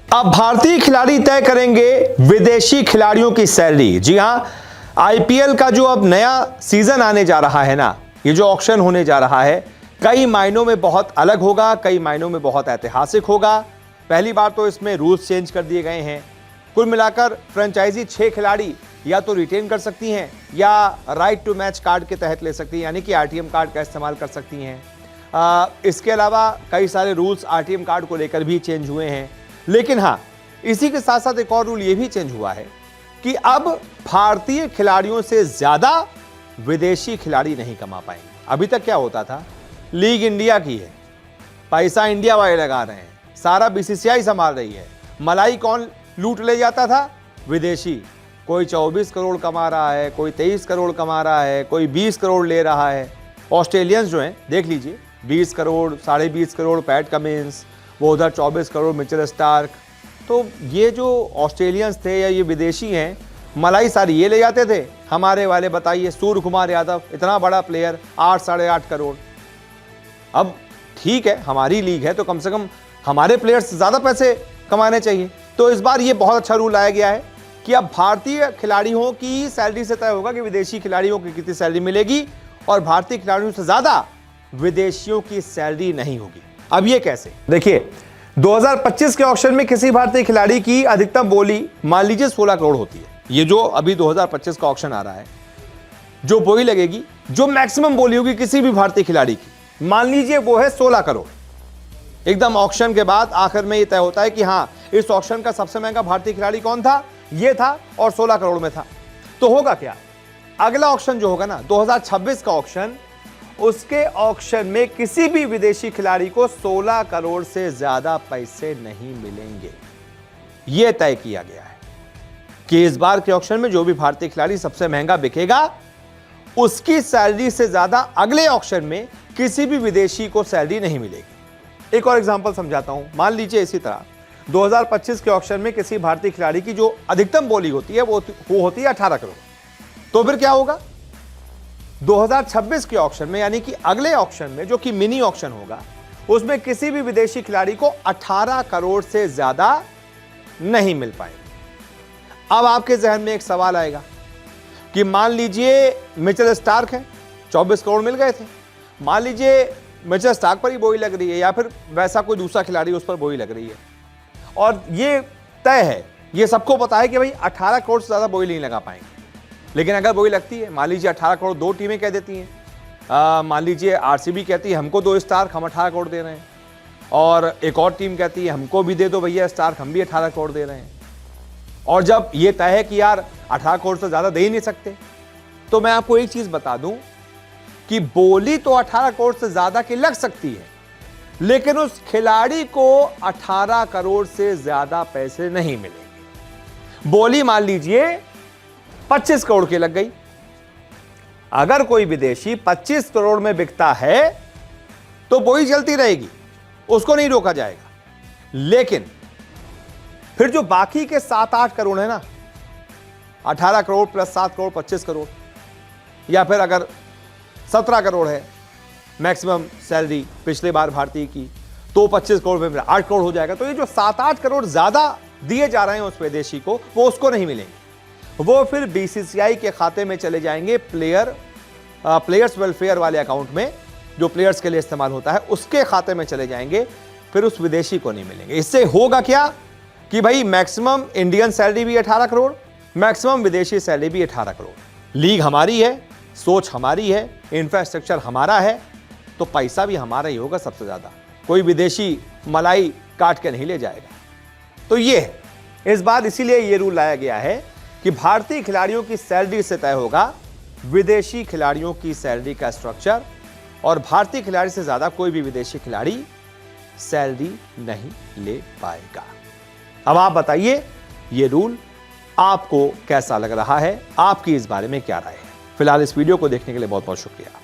अब भारतीय खिलाड़ी तय करेंगे विदेशी खिलाड़ियों की सैलरी। जी हां, आईपीएल का जो अब नया सीजन आने जा रहा है ना, ये जो ऑक्शन होने जा रहा है, कई मायनों में बहुत अलग होगा, कई मायनों में बहुत ऐतिहासिक होगा। पहली बार तो इसमें रूल्स चेंज कर दिए गए हैं। कुल मिलाकर फ्रेंचाइजी 6 खिलाड़ी या तो रिटेन कर सकती हैं या राइट टू मैच कार्ड के तहत ले सकती हैं, यानी कि आरटीएम कार्ड का इस्तेमाल कर सकती हैं। इसके अलावा कई सारे रूल्स आरटीएम कार्ड को लेकर भी चेंज हुए हैं। लेकिन हाँ, इसी के साथ साथ एक और रूल ये भी चेंज हुआ है कि अब भारतीय खिलाड़ियों से ज्यादा विदेशी खिलाड़ी नहीं कमा पाएंगे। अभी तक क्या होता था, लीग इंडिया की है, पैसा इंडिया वाले लगा रहे हैं, सारा बीसीसीआई संभाल रही है, मलाई कौन लूट ले जाता था? विदेशी। कोई 24 करोड़ कमा रहा है, कोई 23 करोड़ कमा रहा है, कोई 20 करोड़ ले रहा है। ऑस्ट्रेलियंस जो हैं, देख लीजिए, 20 करोड़, 20.5 करोड़ पैट कमिंस, वो उधर 24 करोड़ मिचेल स्टार्क। तो ये जो ऑस्ट्रेलियंस थे या ये विदेशी हैं, मलाई सारी ये ले जाते थे। हमारे वाले बताइए, सूर्य कुमार यादव, इतना बड़ा प्लेयर, 8 साढ़े 8 करोड़। अब ठीक है, हमारी लीग है तो कम से कम हमारे प्लेयर्स ज़्यादा पैसे कमाने चाहिए। तो इस बार ये बहुत अच्छा रूल लाया गया है कि अब भारतीय खिलाड़ियों की सैलरी से तय होगा कि विदेशी खिलाड़ियों की कितनी सैलरी मिलेगी, और भारतीय खिलाड़ियों से ज़्यादा विदेशियों की सैलरी नहीं होगी। अब ये कैसे? देखिए, 2025 के ऑक्शन में किसी भारतीय खिलाड़ी की अधिकतम बोली मान लीजिए 16 करोड़ होती है। ये जो अभी 2025 का ऑक्शन आ रहा है, जो बोली लगेगी, जो मैक्सिमम बोली होगी किसी भी भारतीय खिलाड़ी की, मान लीजिए वो है 16 करोड़। एकदम ऑक्शन के बाद आखिर में ये तय होता है कि हाँ, इस ऑक्शन का सबसे महंगा भारतीय खिलाड़ी कौन था, ये था, और 16 करोड़ में था। तो होगा क्या? अगला ऑक्शन जो होगा ना, 2026 का ऑक्शन, उसके ऑक्शन में किसी भी विदेशी खिलाड़ी को 16 करोड़ से ज्यादा पैसे नहीं मिलेंगे। यह तय किया गया है कि इस बार के ऑक्शन में जो भी भारतीय खिलाड़ी सबसे महंगा बिकेगा, उसकी सैलरी से ज्यादा अगले ऑक्शन में किसी भी विदेशी को सैलरी नहीं मिलेगी। एक और एग्जांपल समझाता हूं। मान लीजिए इसी तरह 2025 के ऑक्शन में किसी भारतीय खिलाड़ी की जो अधिकतम बोली होती है वो होती है 18 करोड़। तो फिर क्या होगा? 2026 के ऑक्शन में, यानी कि अगले ऑक्शन में, जो कि मिनी ऑक्शन होगा, उसमें किसी भी विदेशी खिलाड़ी को 18 करोड़ से ज्यादा नहीं मिल पाएंगे। अब आपके जहन में एक सवाल आएगा कि मान लीजिए मिचेल स्टार्क है, 24 करोड़ मिल गए थे, मान लीजिए मिचेल स्टार्क पर ही बोली लग रही है, या फिर वैसा कोई दूसरा खिलाड़ी उस पर बोली लग रही है, और ये तय है, ये सबको पता है कि भाई 18 करोड़ से ज्यादा बोली नहीं लगा पाएंगे। लेकिन अगर बोली लगती है, मान लीजिए 18 करोड़ 2 टीमें कह देती हैं, मान लीजिए आरसीबी कहती है हमको 2 स्टार्क, हम 18 करोड़ दे रहे हैं, और एक और टीम कहती है हमको भी दे दो भैया स्टार्क, हम भी 18 करोड़ दे रहे हैं, और जब ये तय है कि यार 18 करोड़ से ज्यादा दे ही नहीं सकते, तो मैं आपको एक चीज बता दूं कि बोली तो 18 करोड़ से ज्यादा की लग सकती है, लेकिन उस खिलाड़ी को 18 करोड़ से ज्यादा पैसे नहीं मिलेंगे। बोली मान लीजिए 25 करोड़ की लग गई। अगर कोई विदेशी 25 करोड़ में बिकता है तो बोली चलती रहेगी, उसको नहीं रोका जाएगा। लेकिन फिर जो बाकी के 7-8 करोड़ है ना, 18 करोड़ प्लस 7 करोड़ 25 करोड़, या फिर अगर 17 करोड़ है मैक्सिमम सैलरी पिछले बार भारतीय की, तो 25 करोड़ में 8 करोड़ हो जाएगा। तो ये जो 7-8 करोड़ ज्यादा दिए जा रहे हैं उस विदेशी को, वो उसको नहीं मिलेंगे, वो फिर बीसीसीआई के खाते में चले जाएंगे, प्लेयर्स वेलफेयर वाले अकाउंट में, जो प्लेयर्स के लिए इस्तेमाल होता है, उसके खाते में चले जाएंगे, फिर उस विदेशी को नहीं मिलेंगे। इससे होगा क्या कि भाई मैक्सिमम इंडियन सैलरी भी 18 करोड़, मैक्सिमम विदेशी सैलरी भी 18 करोड़। लीग हमारी है, सोच हमारी है, इंफ्रास्ट्रक्चर हमारा है, तो पैसा भी हमारा ही होगा सबसे ज्यादा। कोई विदेशी मलाई काट के नहीं ले जाएगा। तो ये है, इस बार इसीलिए ये रूल लाया गया है कि भारतीय खिलाड़ियों की सैलरी से तय होगा विदेशी खिलाड़ियों की सैलरी का स्ट्रक्चर, और भारतीय खिलाड़ी से ज्यादा कोई भी विदेशी खिलाड़ी सैलरी नहीं ले पाएगा। अब आप बताइए, ये रूल आपको कैसा लग रहा है? आपकी इस बारे में क्या राय है? फिलहाल इस वीडियो को देखने के लिए बहुत बहुत शुक्रिया।